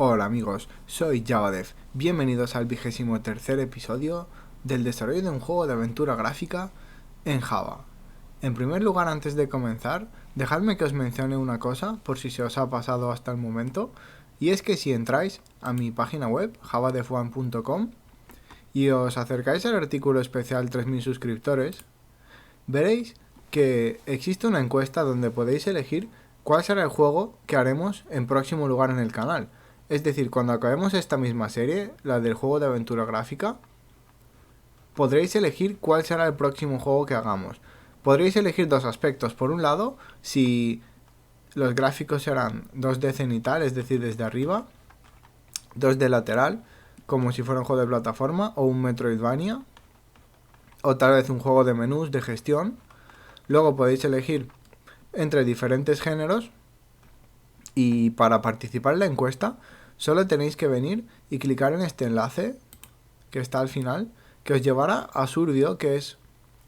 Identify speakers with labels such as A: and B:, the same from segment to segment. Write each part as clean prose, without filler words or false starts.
A: Hola amigos, soy JavaDev. Bienvenidos al 23º episodio del desarrollo de un juego de aventura gráfica en Java. En primer lugar, antes de comenzar, dejadme que os mencione una cosa por si se os ha pasado hasta el momento, y es que si entráis a mi página web javadev1.com y os acercáis al artículo especial 3000 suscriptores, veréis que existe una encuesta donde podéis elegir cuál será el juego que haremos en próximo lugar en el canal. Es decir, cuando acabemos esta misma serie, la del juego de aventura gráfica, podréis elegir cuál será el próximo juego que hagamos. Podréis elegir dos aspectos. Por un lado, si los gráficos serán 2D cenital, es decir, desde arriba, 2D lateral, como si fuera un juego de plataforma, o un Metroidvania, o tal vez un juego de menús de gestión. Luego podéis elegir entre diferentes géneros, y para participar en la encuesta solo tenéis que venir y clicar en este enlace que está al final, que os llevará a Surbio, que es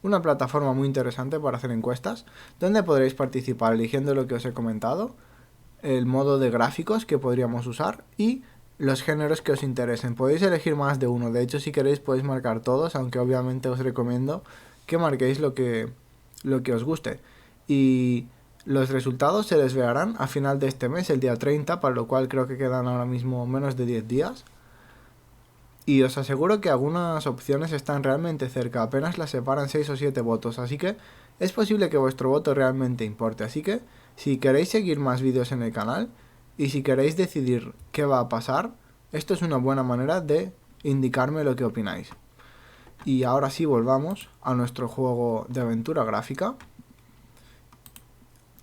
A: una plataforma muy interesante para hacer encuestas, donde podréis participar eligiendo lo que os he comentado, el modo de gráficos que podríamos usar y los géneros que os interesen. Podéis elegir más de uno, de hecho si queréis podéis marcar todos, aunque obviamente os recomiendo que marquéis lo que os guste. Y los resultados se desvelarán a final de este mes, el día 30, para lo cual creo que quedan ahora mismo menos de 10 días. Y os aseguro que algunas opciones están realmente cerca, apenas las separan 6 o 7 votos, así que es posible que vuestro voto realmente importe. Así que si queréis seguir más vídeos en el canal y si queréis decidir qué va a pasar, esto es una buena manera de indicarme lo que opináis. Y ahora sí, volvamos a nuestro juego de aventura gráfica.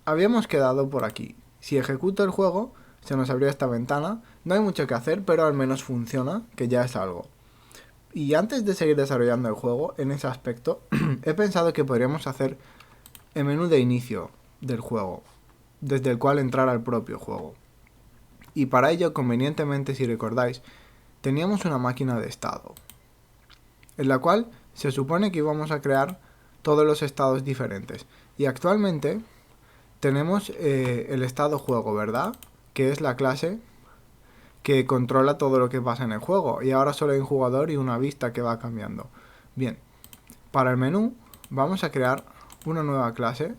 A: Habíamos quedado por aquí. Si ejecuto el juego, se nos abrió esta ventana. No hay mucho que hacer, pero al menos funciona, que ya es algo. Y antes de seguir desarrollando el juego, en ese aspecto, he pensado que podríamos hacer el menú de inicio del juego, desde el cual entrar al propio juego. Y para ello, convenientemente, si recordáis, teníamos una máquina de estado, en la cual se supone que íbamos a crear todos los estados diferentes. Y actualmente tenemos el estado juego, ¿verdad? Que es la clase que controla todo lo que pasa en el juego. Y ahora solo hay un jugador y una vista que va cambiando. Bien, para el menú vamos a crear una nueva clase.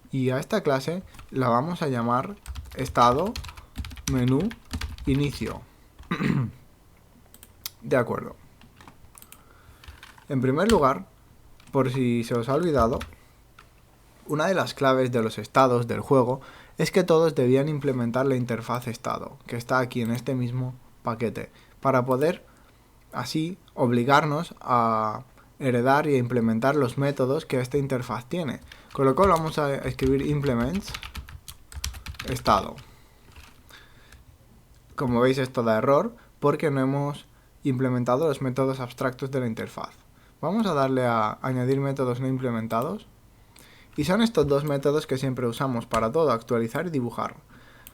A: Y a esta clase la vamos a llamar estado menú inicio. De acuerdo. En primer lugar, por si se os ha olvidado, una de las claves de los estados del juego es que todos debían implementar la interfaz estado, que está aquí en este mismo paquete, para poder así obligarnos a heredar y a implementar los métodos que esta interfaz tiene. Con lo cual vamos a escribir implements estado. Como veis, esto da error porque no hemos implementado los métodos abstractos de la interfaz. Vamos a darle a añadir métodos no implementados. Y son estos dos métodos que siempre usamos para todo, actualizar y dibujar,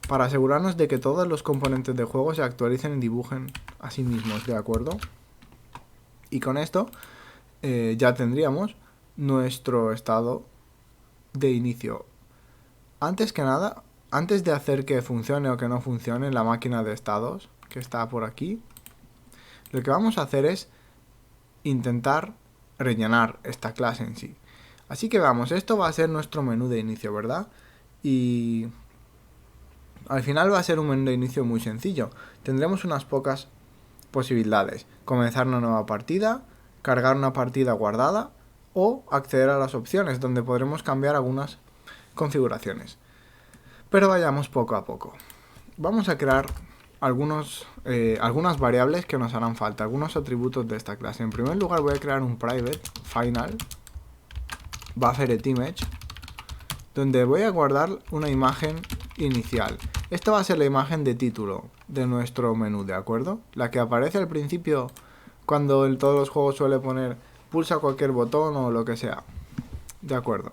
A: para asegurarnos de que todos los componentes del juego se actualicen y dibujen a sí mismos, ¿de acuerdo? Y con esto ya tendríamos nuestro estado de inicio. Antes que nada, antes de hacer que funcione o que no funcione la máquina de estados, que está por aquí, lo que vamos a hacer es intentar rellenar esta clase en sí. Así que vamos, esto va a ser nuestro menú de inicio, ¿verdad? Y al final va a ser un menú de inicio muy sencillo. Tendremos unas pocas posibilidades. Comenzar una nueva partida, cargar una partida guardada o acceder a las opciones, donde podremos cambiar algunas configuraciones. Pero vayamos poco a poco. Vamos a crear algunas variables que nos harán falta, algunos atributos de esta clase. En primer lugar voy a crear un private final bufferedImage, donde voy a guardar una imagen inicial. Esta va a ser la imagen de título de nuestro menú, ¿de acuerdo? La que aparece al principio cuando en todos los juegos suele poner pulsa cualquier botón o lo que sea. De acuerdo.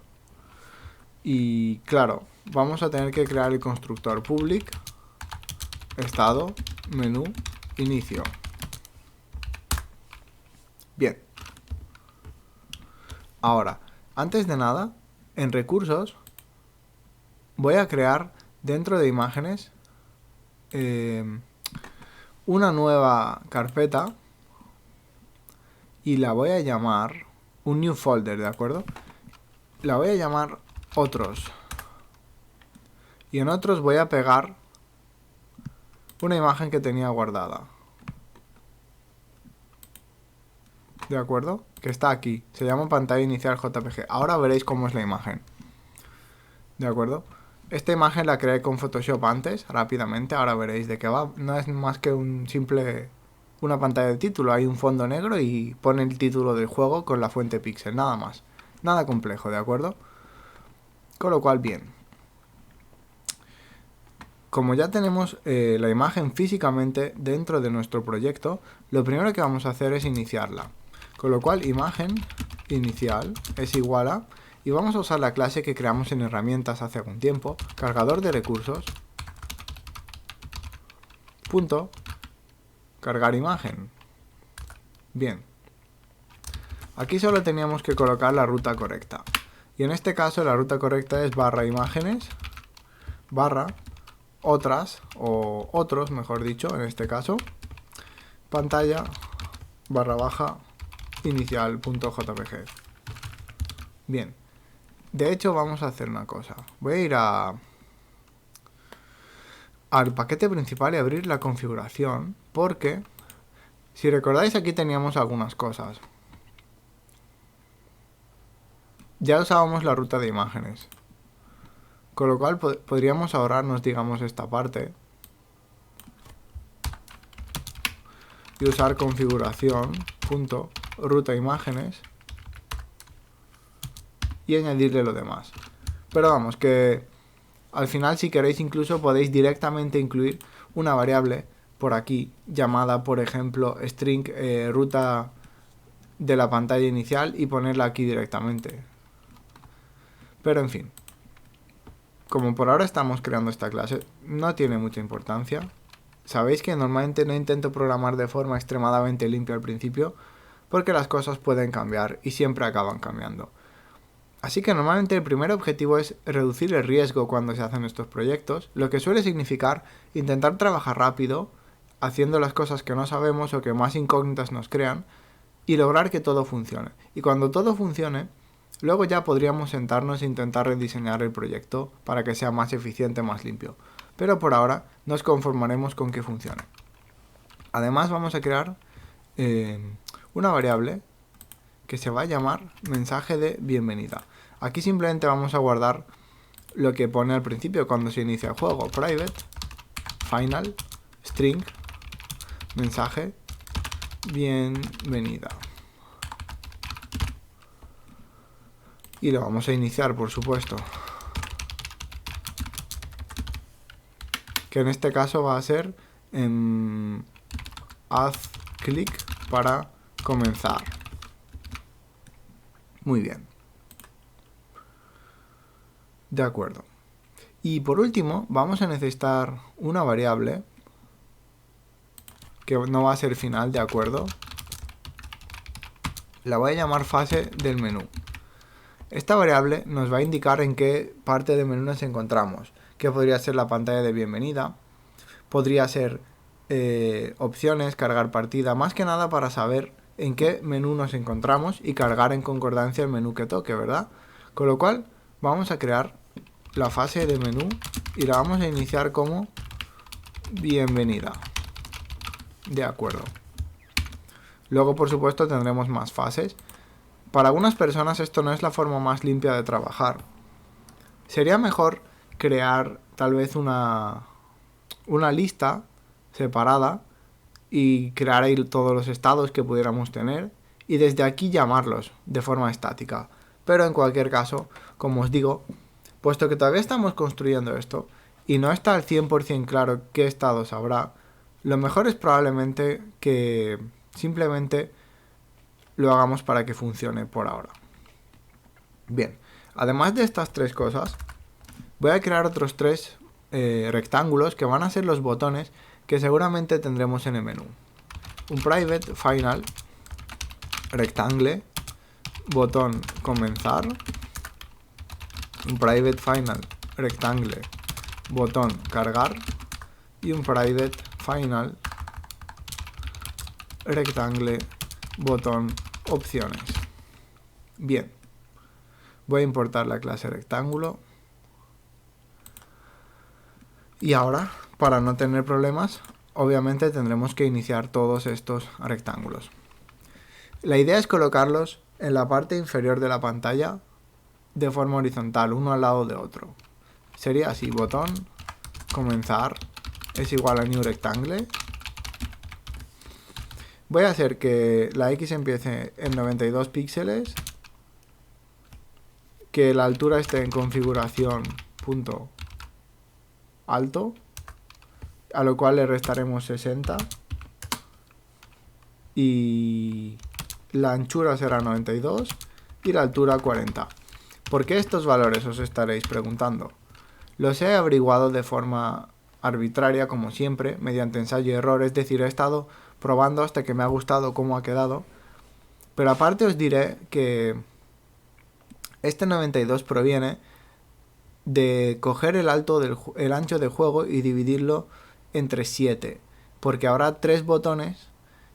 A: Y claro, vamos a tener que crear el constructor public estado menú inicio. Bien. Ahora, antes de nada, en recursos voy a crear dentro de imágenes una nueva carpeta y la voy a llamar un new folder, ¿de acuerdo? La voy a llamar otros. Y en otros voy a pegar una imagen que tenía guardada. ¿De acuerdo? Que está aquí. Se llama pantalla inicial JPG. Ahora veréis cómo es la imagen. ¿De acuerdo? Esta imagen la creé con Photoshop antes, rápidamente. Ahora veréis de qué va. No es más que una pantalla de título. Hay un fondo negro y pone el título del juego con la fuente pixel. Nada más. Nada complejo, ¿de acuerdo? Con lo cual, bien. Como ya tenemos la imagen físicamente dentro de nuestro proyecto, lo primero que vamos a hacer es iniciarla. Con lo cual, imagen inicial es igual a... Y vamos a usar la clase que creamos en herramientas hace algún tiempo, cargador de recursos, punto, cargar imagen. Bien. Aquí solo teníamos que colocar la ruta correcta. Y en este caso la ruta correcta es barra imágenes, barra otras, o otros, mejor dicho, en este caso, pantalla, barra baja, inicial.jpg. Bien. De hecho, vamos a hacer una cosa. Voy a ir al paquete principal y abrir la configuración, porque, si recordáis, aquí teníamos algunas cosas. Ya usábamos la ruta de imágenes. Con lo cual podríamos ahorrarnos, digamos, esta parte y usar configuración punto ruta imágenes y añadirle lo demás. Pero vamos, que al final, si queréis, incluso podéis directamente incluir una variable por aquí llamada, por ejemplo, string ruta de la pantalla inicial y ponerla aquí directamente. Pero en fin. Como por ahora estamos creando esta clase, no tiene mucha importancia. Sabéis que normalmente no intento programar de forma extremadamente limpia al principio, porque las cosas pueden cambiar y siempre acaban cambiando. Así que normalmente el primer objetivo es reducir el riesgo cuando se hacen estos proyectos, lo que suele significar intentar trabajar rápido, haciendo las cosas que no sabemos o que más incógnitas nos crean, y lograr que todo funcione. Y cuando todo funcione, luego ya podríamos sentarnos e intentar rediseñar el proyecto para que sea más eficiente, más limpio. Pero por ahora nos conformaremos con que funcione. Además vamos a crear una variable que se va a llamar mensaje de bienvenida. Aquí simplemente vamos a guardar lo que pone al principio cuando se inicia el juego. Private, final, string, mensaje, bienvenida. Y lo vamos a iniciar, por supuesto. Que en este caso va a ser haz clic para comenzar. Muy bien. De acuerdo. Y por último, vamos a necesitar una variable que no va a ser final, ¿de acuerdo? La voy a llamar fase del menú. Esta variable nos va a indicar en qué parte del menú nos encontramos, que podría ser la pantalla de bienvenida, podría ser opciones, cargar partida, más que nada para saber en qué menú nos encontramos y cargar en concordancia el menú que toque, ¿verdad? Con lo cual vamos a crear la fase de menú y la vamos a iniciar como bienvenida. De acuerdo. Luego, por supuesto, tendremos más fases. Para algunas personas esto no es la forma más limpia de trabajar. Sería mejor crear tal vez una lista separada y crear ahí todos los estados que pudiéramos tener y desde aquí llamarlos de forma estática. Pero en cualquier caso, como os digo, puesto que todavía estamos construyendo esto y no está al 100% claro qué estados habrá, lo mejor es probablemente que simplemente lo hagamos para que funcione por ahora. Bien, además de estas tres cosas, voy a crear otros tres rectángulos que van a ser los botones que seguramente tendremos en el menú. Un private final rectangle, botón comenzar, un private final rectangle, botón cargar y un private final rectangle botón opciones. Bien, voy a importar la clase rectángulo. Y ahora, para no tener problemas, obviamente tendremos que iniciar todos estos rectángulos. La idea es colocarlos en la parte inferior de la pantalla de forma horizontal, uno al lado de otro. Sería así, botón comenzar es igual a new rectangle. Voy a hacer que la X empiece en 92 píxeles, que la altura esté en configuración punto alto, a lo cual le restaremos 60 y la anchura será 92 y la altura 40. ¿Por qué estos valores? Os estaréis preguntando. Los he averiguado de forma arbitraria, como siempre, mediante ensayo y error, es decir, he estado probando hasta que me ha gustado cómo ha quedado. Pero aparte os diré que este 92 proviene de coger el ancho del juego y dividirlo entre 7, porque habrá 3 botones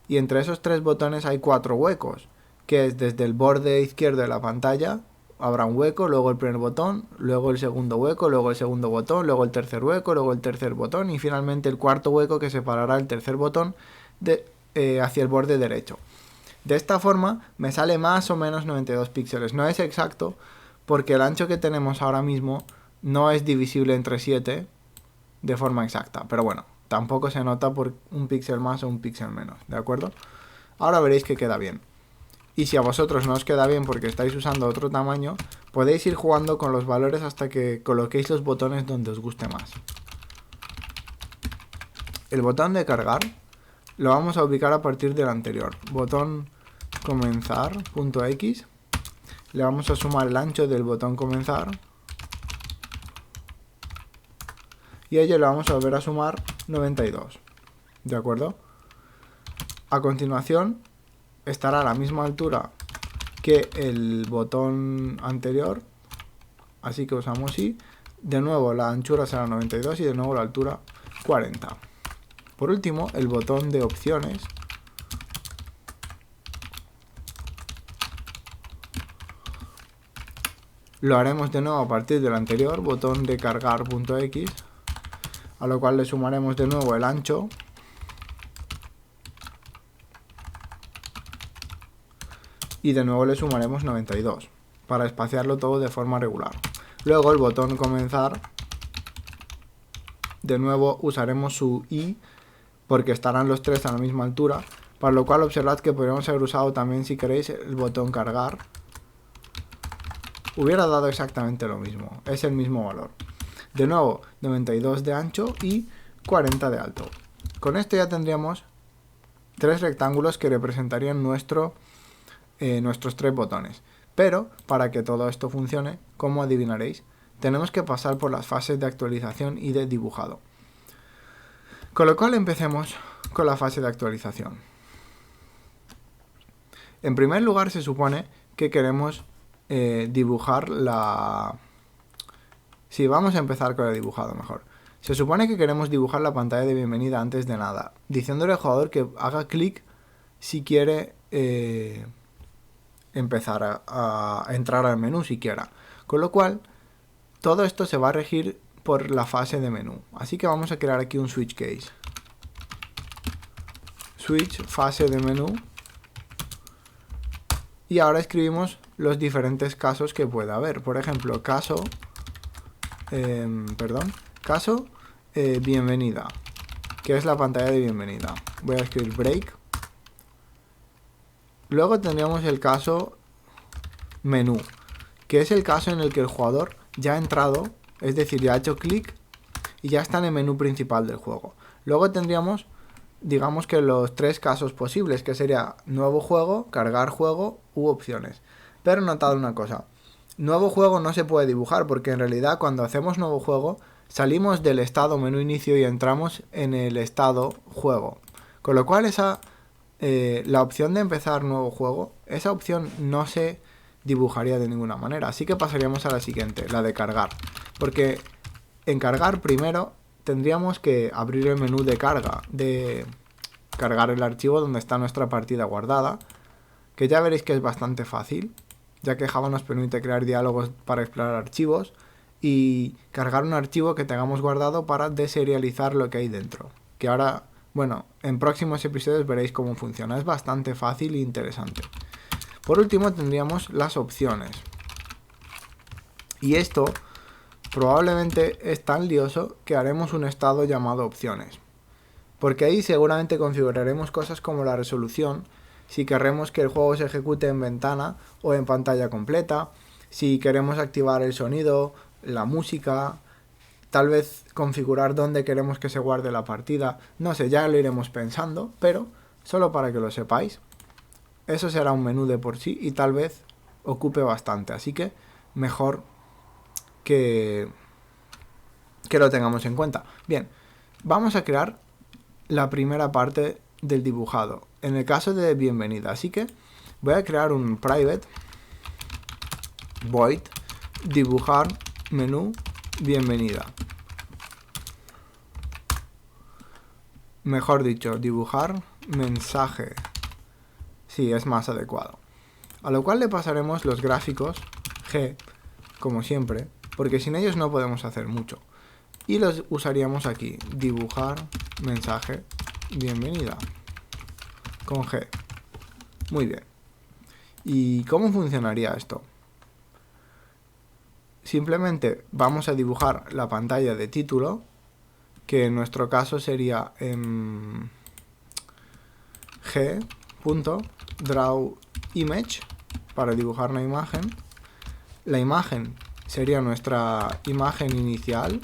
A: y entre esos 3 botones hay 4 huecos, que es desde el borde izquierdo de la pantalla habrá un hueco, luego el primer botón, luego el segundo hueco, luego el segundo botón, luego el tercer hueco, luego el tercer botón y finalmente el cuarto hueco que separará el tercer botón hacia el borde derecho. De esta forma me sale más o menos 92 píxeles. No es exacto porque el ancho que tenemos ahora mismo no es divisible entre 7 de forma exacta. Pero bueno, tampoco se nota por un píxel más o un píxel menos, ¿de acuerdo? Ahora veréis que queda bien. Y si a vosotros no os queda bien porque estáis usando otro tamaño, podéis ir jugando con los valores hasta que coloquéis los botones donde os guste más. El botón de cargar lo vamos a ubicar a partir del anterior. Botón comenzar, punto X. Le vamos a sumar el ancho del botón comenzar. Y a ello le vamos a volver a sumar 92. ¿De acuerdo? A continuación estará a la misma altura que el botón anterior. Así que usamos Y. De nuevo la anchura será 92 y de nuevo la altura 40. Por último, el botón de opciones lo haremos de nuevo a partir del anterior, botón de cargar.x, a lo cual le sumaremos de nuevo el ancho y de nuevo le sumaremos 92 para espaciarlo todo de forma regular. Luego el botón comenzar, de nuevo usaremos su Y porque estarán los tres a la misma altura, para lo cual observad que podríamos haber usado también, si queréis, el botón cargar. Hubiera dado exactamente lo mismo, es el mismo valor. De nuevo, 92 de ancho y 40 de alto. Con esto ya tendríamos 3 rectángulos que representarían nuestros 3 botones. Pero, para que todo esto funcione, como adivinaréis, tenemos que pasar por las fases de actualización y de dibujado. Con lo cual empecemos con la fase de actualización. En primer lugar se supone que queremos dibujar la... Sí, vamos a empezar con el dibujado mejor. Se supone que queremos dibujar la pantalla de bienvenida antes de nada, diciéndole al jugador que haga clic si quiere empezar a entrar al menú siquiera. Con lo cual, todo esto se va a regir por la fase de menú. Así que vamos a crear aquí un switch case. Switch, fase de menú. Y ahora escribimos los diferentes casos que pueda haber. Por ejemplo, caso bienvenida, que es la pantalla de bienvenida. Voy a escribir break. Luego tendríamos el caso menú, que es el caso en el que el jugador ya ha entrado, es decir, ya ha hecho clic y ya está en el menú principal del juego. Luego tendríamos, digamos que los 3 casos posibles, que sería nuevo juego, cargar juego u opciones. Pero notad una cosa, nuevo juego no se puede dibujar porque en realidad cuando hacemos nuevo juego salimos del estado menú inicio y entramos en el estado juego. Con lo cual la opción de empezar nuevo juego, esa opción no se dibujaría de ninguna manera. Así que pasaríamos a la siguiente, la de cargar. Porque en cargar primero tendríamos que abrir el menú de carga, de cargar el archivo donde está nuestra partida guardada, que ya veréis que es bastante fácil, ya que Java nos permite crear diálogos para explorar archivos y cargar un archivo que tengamos guardado para deserializar lo que hay dentro. Que ahora, bueno, en próximos episodios veréis cómo funciona. Es bastante fácil e interesante. Por último tendríamos las opciones. Y esto probablemente es tan lioso que haremos un estado llamado opciones. Porque ahí seguramente configuraremos cosas como la resolución, si queremos que el juego se ejecute en ventana o en pantalla completa, si queremos activar el sonido, la música, tal vez configurar dónde queremos que se guarde la partida, no sé, ya lo iremos pensando, pero solo para que lo sepáis, eso será un menú de por sí y tal vez ocupe bastante, así que mejor que lo tengamos en cuenta. Bien, vamos a crear la primera parte del dibujado, en el caso de bienvenida, así que voy a crear un private void dibujar menú bienvenida. Mejor dicho, dibujar mensaje. Sí, es más adecuado. A lo cual le pasaremos los gráficos G, como siempre, porque sin ellos no podemos hacer mucho. Y los usaríamos aquí, dibujar mensaje bienvenida, con G. Muy bien. ¿Y cómo funcionaría esto? Simplemente vamos a dibujar la pantalla de título, que en nuestro caso sería g.drawImage para dibujar una imagen. La imagen sería nuestra imagen inicial.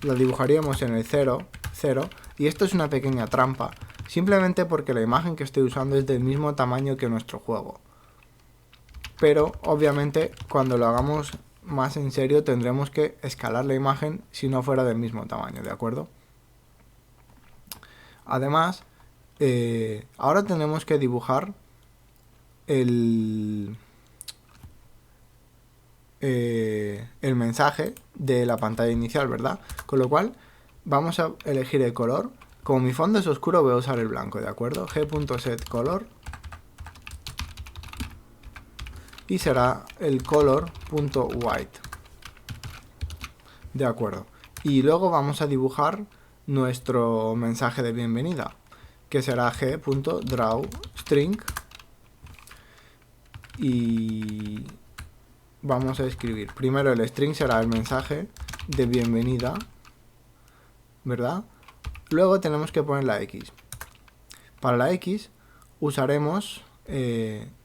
A: La dibujaríamos en el 0, 0. Y esto es una pequeña trampa, simplemente porque la imagen que estoy usando es del mismo tamaño que nuestro juego. Pero obviamente cuando lo hagamos más en serio tendremos que escalar la imagen si no fuera del mismo tamaño, ¿de acuerdo? Además, ahora tenemos que dibujar el mensaje de la pantalla inicial, ¿verdad? Con lo cual vamos a elegir el color. Como mi fondo es oscuro voy a usar el blanco, ¿de acuerdo? g.setColor y será el color.white, de acuerdo. Y luego vamos a dibujar nuestro mensaje de bienvenida, que será g.drawString, y vamos a escribir primero el string, será el mensaje de bienvenida, ¿verdad? Luego tenemos que poner la X. Para la X usaremos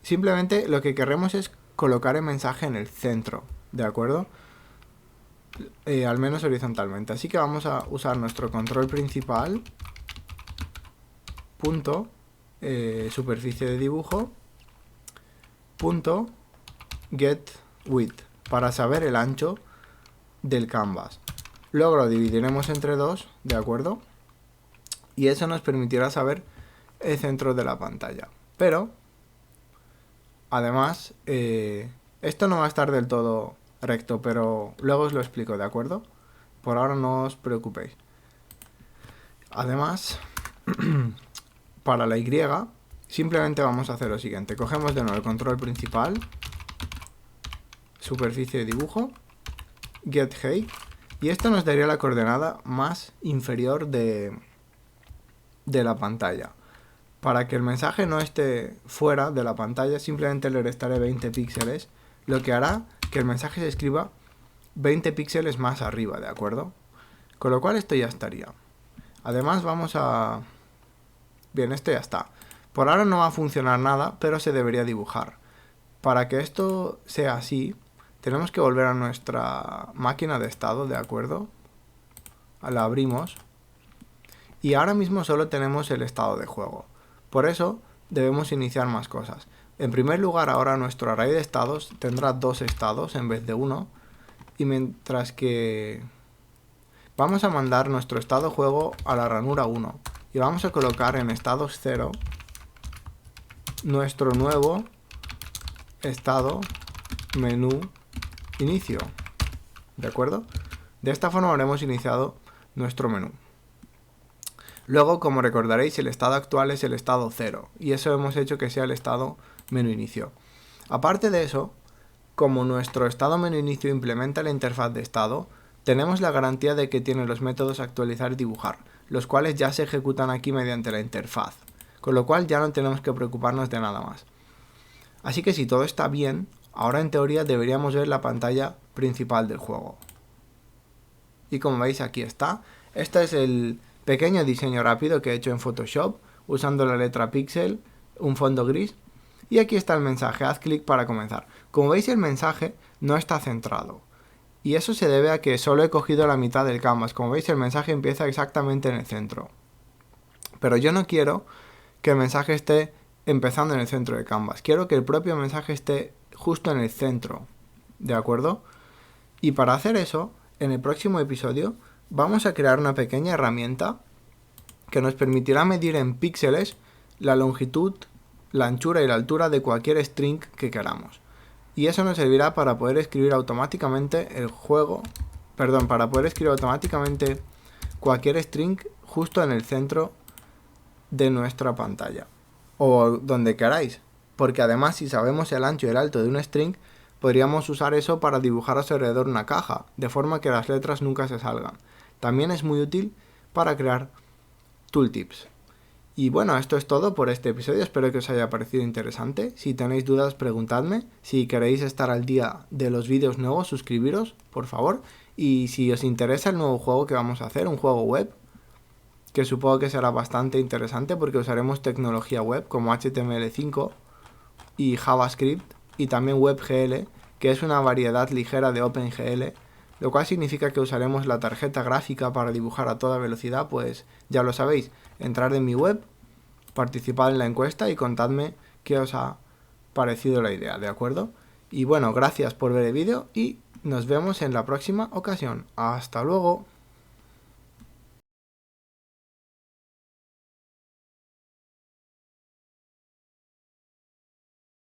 A: simplemente lo que queremos es colocar el mensaje en el centro, ¿de acuerdo? Al menos horizontalmente. Así que vamos a usar nuestro control principal, punto, superficie de dibujo, punto, get width, para saber el ancho del canvas. Luego lo dividiremos entre 2, ¿de acuerdo? Y eso nos permitirá saber el centro de la pantalla. Pero además, esto no va a estar del todo recto, pero luego os lo explico, ¿de acuerdo? Por ahora no os preocupéis. Además, para la Y, simplemente vamos a hacer lo siguiente. Cogemos de nuevo el control principal, superficie de dibujo, get height, y esto nos daría la coordenada más inferior de la pantalla. Para que el mensaje no esté fuera de la pantalla, simplemente le restaré 20 píxeles, lo que hará que el mensaje se escriba 20 píxeles más arriba, ¿de acuerdo? Con lo cual esto ya estaría. Además vamos a... Bien, esto ya está. Por ahora no va a funcionar nada, pero se debería dibujar. Para que esto sea así, tenemos que volver a nuestra máquina de estado, ¿de acuerdo? La abrimos. Y ahora mismo solo tenemos el estado de juego. Por eso debemos iniciar más cosas. En primer lugar, ahora nuestro array de estados tendrá 2 estados en vez de 1. Y mientras que vamos a mandar nuestro estado juego a la ranura 1. Y vamos a colocar en estados 0 nuestro nuevo estado menú inicio. ¿De acuerdo? De esta forma habremos iniciado nuestro menú. Luego, como recordaréis, el estado actual es el estado 0 y eso hemos hecho que sea el estado menú inicio. Aparte de eso, como nuestro estado menú inicio implementa la interfaz de estado, tenemos la garantía de que tiene los métodos actualizar y dibujar, los cuales ya se ejecutan aquí mediante la interfaz, con lo cual ya no tenemos que preocuparnos de nada más. Así que si todo está bien, ahora en teoría deberíamos ver la pantalla principal del juego. Y como veis aquí está, este es el pequeño diseño rápido que he hecho en Photoshop, usando la letra Pixel, un fondo gris, y aquí está el mensaje, haz clic para comenzar. Como veis el mensaje no está centrado, y eso se debe a que solo he cogido la mitad del canvas. Como veis el mensaje empieza exactamente en el centro, pero yo no quiero que el mensaje esté empezando en el centro de canvas, quiero que el propio mensaje esté justo en el centro, ¿de acuerdo? Y para hacer eso, en el próximo episodio vamos a crear una pequeña herramienta que nos permitirá medir en píxeles la longitud, la anchura y la altura de cualquier string que queramos. Y eso nos servirá para poder escribir automáticamente para poder escribir automáticamente cualquier string justo en el centro de nuestra pantalla. O donde queráis. Porque además, si sabemos el ancho y el alto de un string, podríamos usar eso para dibujar a su alrededor una caja, de forma que las letras nunca se salgan. También es muy útil para crear tooltips. Y bueno, esto es todo por este episodio, espero que os haya parecido interesante. Si tenéis dudas, preguntadme. Si queréis estar al día de los vídeos nuevos, suscribiros, por favor. Y si os interesa el nuevo juego que vamos a hacer, un juego web, que supongo que será bastante interesante porque usaremos tecnología web como HTML5 y JavaScript y también WebGL, que es una variedad ligera de OpenGL, lo cual significa que usaremos la tarjeta gráfica para dibujar a toda velocidad. Pues ya lo sabéis, entrad en mi web, participad en la encuesta y contadme qué os ha parecido la idea, ¿de acuerdo? Y bueno, gracias por ver el vídeo y nos vemos en la próxima ocasión. ¡Hasta luego!